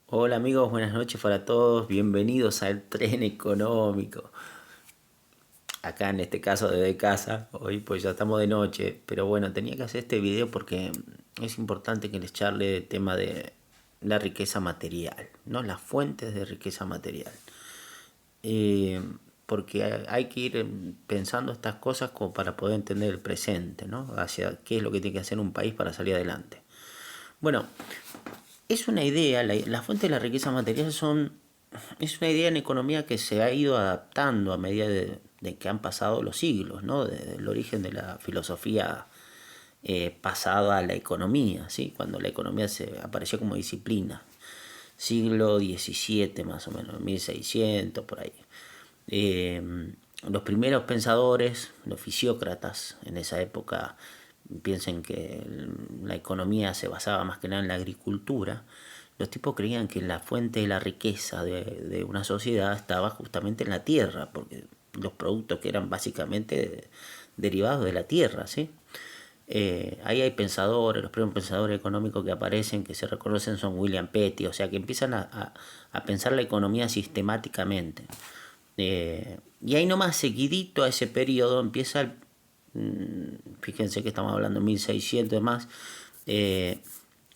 Hola amigos, buenas noches para todos, bienvenidos al tren económico. Acá en este caso desde casa, hoy pues ya estamos de noche, pero bueno, tenía que hacer este video porque es importante que les charle el tema de la riqueza material, ¿no? Las fuentes de riqueza material. Eh, Porque hay que ir pensando estas cosas como para poder entender el presente, ¿no? Hacia qué es lo que tiene que hacer un país para salir adelante. Bueno, es una idea, la fuente de la riqueza material es una idea en economía que se ha ido adaptando a medida de que han pasado los siglos, ¿no? Desde el origen de la filosofía pasada a la economía, ¿sí? Cuando la economía se apareció como disciplina, siglo XVII más o menos, 1600 por ahí. Los primeros pensadores, los fisiócratas en esa época, piensen que la economía se basaba más que nada en la agricultura. Los tipos creían que la fuente de la riqueza de una sociedad estaba justamente en la tierra, porque los productos que eran básicamente derivados de la tierra, ¿sí? Ahí hay pensadores, los primeros pensadores económicos que aparecen, que se reconocen son William Petty, o sea que empiezan a pensar la economía sistemáticamente. Y ahí nomás seguidito a ese periodo empieza fíjense que estamos hablando de 1600 y más, eh,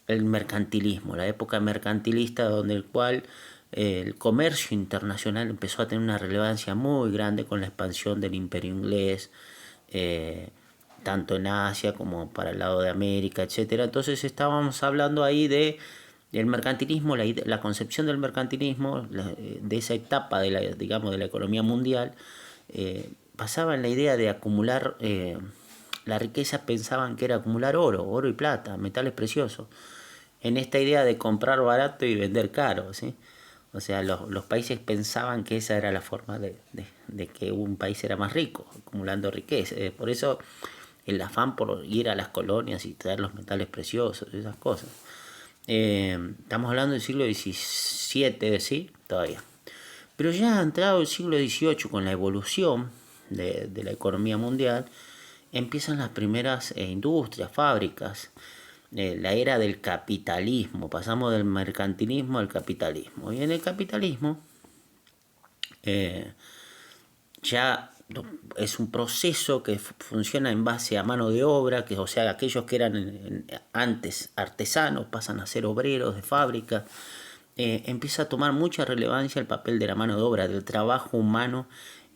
el mercantilismo, la época mercantilista donde el cual el comercio internacional empezó a tener una relevancia muy grande con la expansión del imperio inglés, eh, tanto en Asia como para el lado de América, etcétera. Entonces estábamos hablando ahí de el mercantilismo, la concepción del mercantilismo, de esa etapa de la, digamos, de la economía mundial, basaba en la idea de acumular la riqueza, pensaban que era acumular oro y plata, metales preciosos, en esta idea de comprar barato y vender caro, ¿sí? O sea, los países pensaban que esa era la forma de que un país era más rico, acumulando riqueza. Por eso el afán por ir a las colonias y traer los metales preciosos, esas cosas. Estamos hablando del siglo XVII, ¿sí? Todavía. Pero ya ha entrado el siglo XVIII con la evolución de la economía mundial, empiezan las primeras industrias, fábricas, la era del capitalismo, pasamos del mercantilismo al capitalismo. Y en el capitalismo eh, ya es un proceso que funciona en base a mano de obra, que o sea, aquellos que eran antes artesanos pasan a ser obreros de fábrica. Empieza a tomar mucha relevancia el papel de la mano de obra, del trabajo humano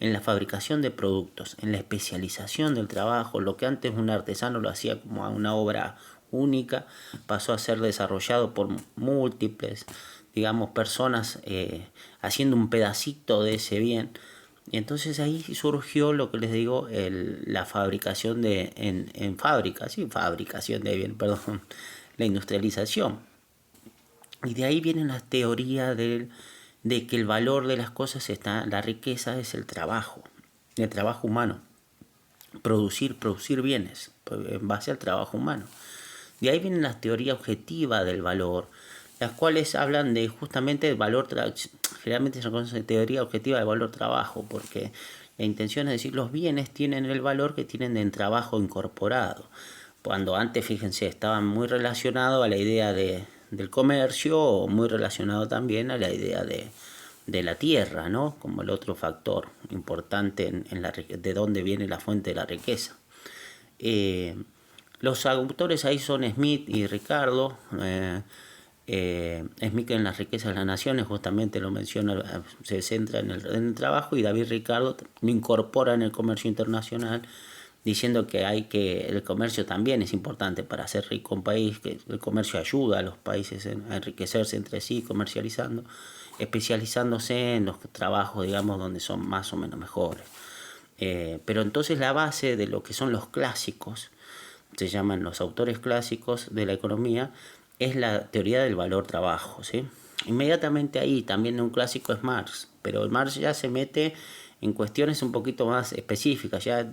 en la fabricación de productos, en la especialización del trabajo. Lo que antes un artesano lo hacía como una obra única, pasó a ser desarrollado por múltiples, digamos, personas haciendo un pedacito de ese bien. Y entonces ahí surgió lo que les digo, la fabricación en fábricas, sí, fabricación de bien, perdón, la industrialización. Y de ahí viene la teoría de que el valor de las cosas está, la riqueza es el trabajo humano, producir bienes en base al trabajo humano. De ahí viene la teoría objetiva del valor, las cuales hablan de justamente el valor, generalmente se conoce teoría objetiva del valor trabajo, porque la intención es decir, los bienes tienen el valor que tienen en trabajo incorporado. Cuando antes, fíjense, estaban muy relacionados a la idea del comercio o muy relacionado también a la idea de la tierra, ¿no? Como el otro factor importante de dónde viene la fuente de la riqueza. Eh, los autores ahí son Smith y Ricardo. Smith en las riquezas de las naciones justamente lo menciona, se centra en el trabajo, y David Ricardo lo incorpora en el comercio internacional, diciendo que el comercio también es importante para hacer rico un país, que el comercio ayuda a los países a enriquecerse entre sí, comercializando, especializándose en los trabajos, digamos, donde son más o menos mejores. Pero entonces la base de lo que son los clásicos, se llaman los autores clásicos de la economía, es la teoría del valor trabajo, ¿sí? Inmediatamente ahí también un clásico es Marx, pero Marx ya se mete en cuestiones un poquito más específicas, ya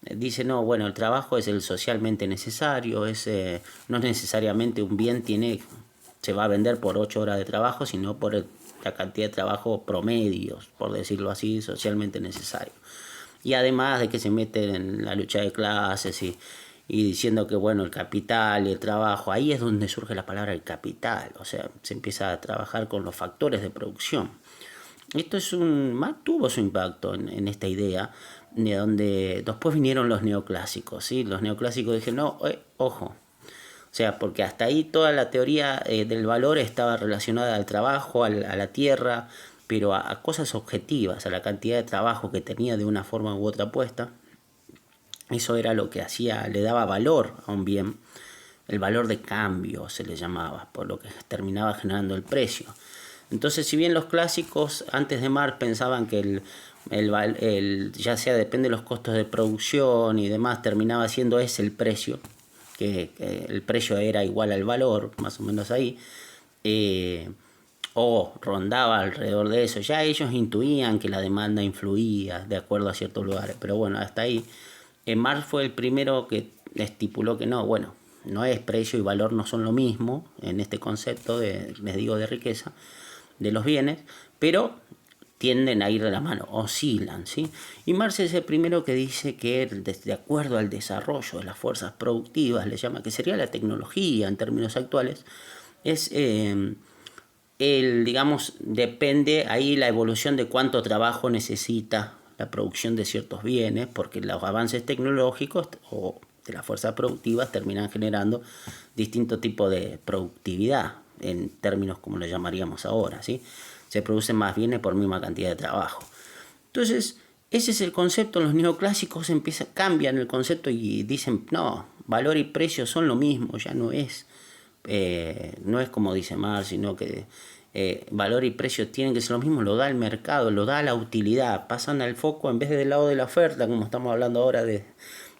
dice, no, bueno, el trabajo es el socialmente necesario, no necesariamente un bien se va a vender por 8 horas de trabajo, sino por la cantidad de trabajo promedios, por decirlo así, socialmente necesario. Y además de que se mete en la lucha de clases y diciendo que bueno, el capital y el trabajo, ahí es donde surge la palabra el capital, o sea, se empieza a trabajar con los factores de producción. Esto tuvo su impacto en esta idea, de donde después vinieron los neoclásicos, ¿sí? Los neoclásicos dijeron, no, ojo, o sea, porque hasta ahí toda la teoría del valor estaba relacionada al trabajo, a la tierra, pero a cosas objetivas, a la cantidad de trabajo que tenía de una forma u otra puesta. Eso era lo que hacía, le daba valor a un bien, el valor de cambio se le llamaba, por lo que terminaba generando el precio. Entonces, si bien los clásicos antes de Marx pensaban que ya sea depende de los costos de producción y demás, terminaba siendo ese el precio, que el precio era igual al valor, más o menos ahí, o rondaba alrededor de eso. Ya ellos intuían que la demanda influía de acuerdo a ciertos lugares, pero bueno, hasta ahí. Marx fue el primero que estipuló que no, bueno, no es precio y valor, no son lo mismo en este concepto les digo, de riqueza, de los bienes, pero tienden a ir de la mano, oscilan, ¿sí? Y Marx es el primero que dice que de acuerdo al desarrollo de las fuerzas productivas, le llama, que sería la tecnología en términos actuales, es digamos, depende ahí la evolución de cuánto trabajo necesita la producción de ciertos bienes, porque los avances tecnológicos o de las fuerzas productivas terminan generando distintos tipos de productividad, en términos como lo llamaríamos ahora, ¿sí? Se producen más bienes por misma cantidad de trabajo. Entonces, ese es el concepto. Los neoclásicos cambian el concepto y dicen, no, valor y precio son lo mismo, ya no es como dice Marx, sino que valor y precio tienen que ser lo mismo, lo da el mercado, lo da la utilidad, pasan al foco en vez del lado de la oferta, como estamos hablando ahora,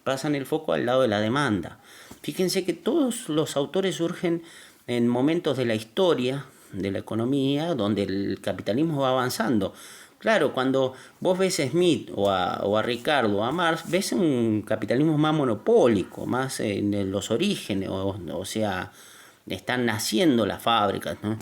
pasan el foco al lado de la demanda. Fíjense que todos los autores surgen en momentos de la historia de la economía donde el capitalismo va avanzando. Claro, cuando vos ves a Smith o a Ricardo o a Marx, ves un capitalismo más monopólico, más en los orígenes, o sea, están naciendo las fábricas, ¿no?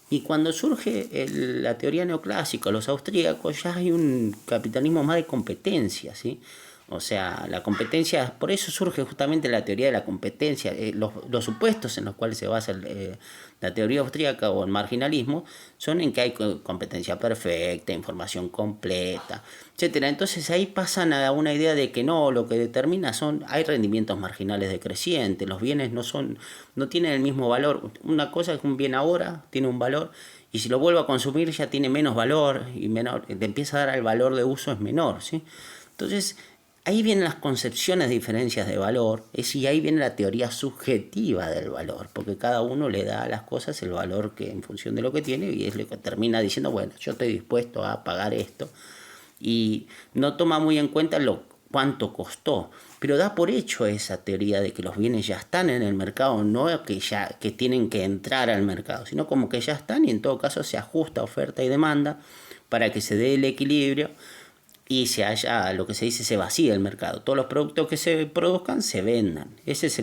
Y cuando surge la teoría neoclásica, los austríacos, ya hay un capitalismo más de competencia, ¿sí? O sea, la competencia, por eso surge justamente la teoría de la competencia. Los supuestos en los cuales se basa la teoría austríaca o el marginalismo son en que hay competencia perfecta, información completa, etcétera. Entonces ahí pasan a una idea de que no, lo que determina hay rendimientos marginales decrecientes, los bienes no tienen el mismo valor. Una cosa es que un bien ahora tiene un valor y si lo vuelvo a consumir ya tiene menos valor y menor, te empieza a dar el valor de uso es menor, ¿sí? Entonces, ahí vienen las concepciones de diferencias de valor, y ahí viene la teoría subjetiva del valor, porque cada uno le da a las cosas el valor que en función de lo que tiene y es lo que termina diciendo, bueno, yo estoy dispuesto a pagar esto y no toma muy en cuenta cuánto costó, pero da por hecho esa teoría de que los bienes ya están en el mercado, no que tienen que entrar al mercado, sino como que ya están y en todo caso se ajusta oferta y demanda para que se dé el equilibrio y lo que se dice, se vacía el mercado. Todos los productos que se produzcan se vendan. Esa es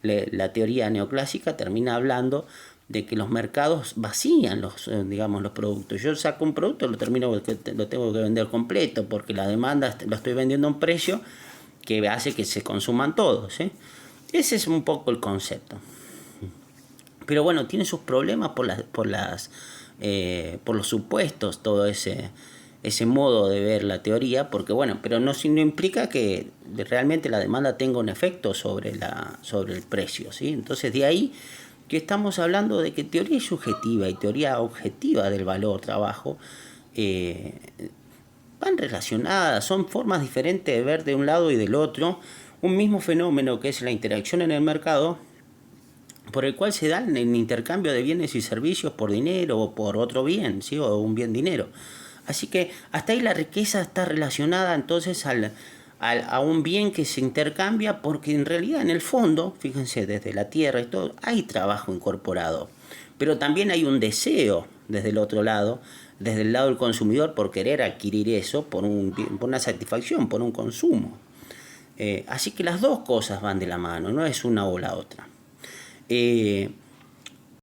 la teoría neoclásica, termina hablando de que los mercados vacían los productos. Yo saco un producto, lo tengo que vender completo, porque la demanda lo estoy vendiendo a un precio que hace que se consuman todos, ¿sí? Ese es un poco el concepto. Pero bueno, tiene sus problemas por los supuestos, todo ese modo de ver la teoría, porque bueno, pero no implica que realmente la demanda tenga un efecto sobre el precio, ¿sí? Entonces de ahí que estamos hablando de que teoría subjetiva y teoría objetiva del valor trabajo van relacionadas, son formas diferentes de ver de un lado y del otro un mismo fenómeno que es la interacción en el mercado, por el cual se da el intercambio de bienes y servicios por dinero o por otro bien, ¿sí? O un bien dinero. Así que hasta ahí la riqueza está relacionada entonces a un bien que se intercambia, porque en realidad en el fondo, fíjense, desde la tierra y todo, hay trabajo incorporado. Pero también hay un deseo desde el otro lado, desde el lado del consumidor, por querer adquirir eso, por una satisfacción, por un consumo. Así que las dos cosas van de la mano, no es una o la otra.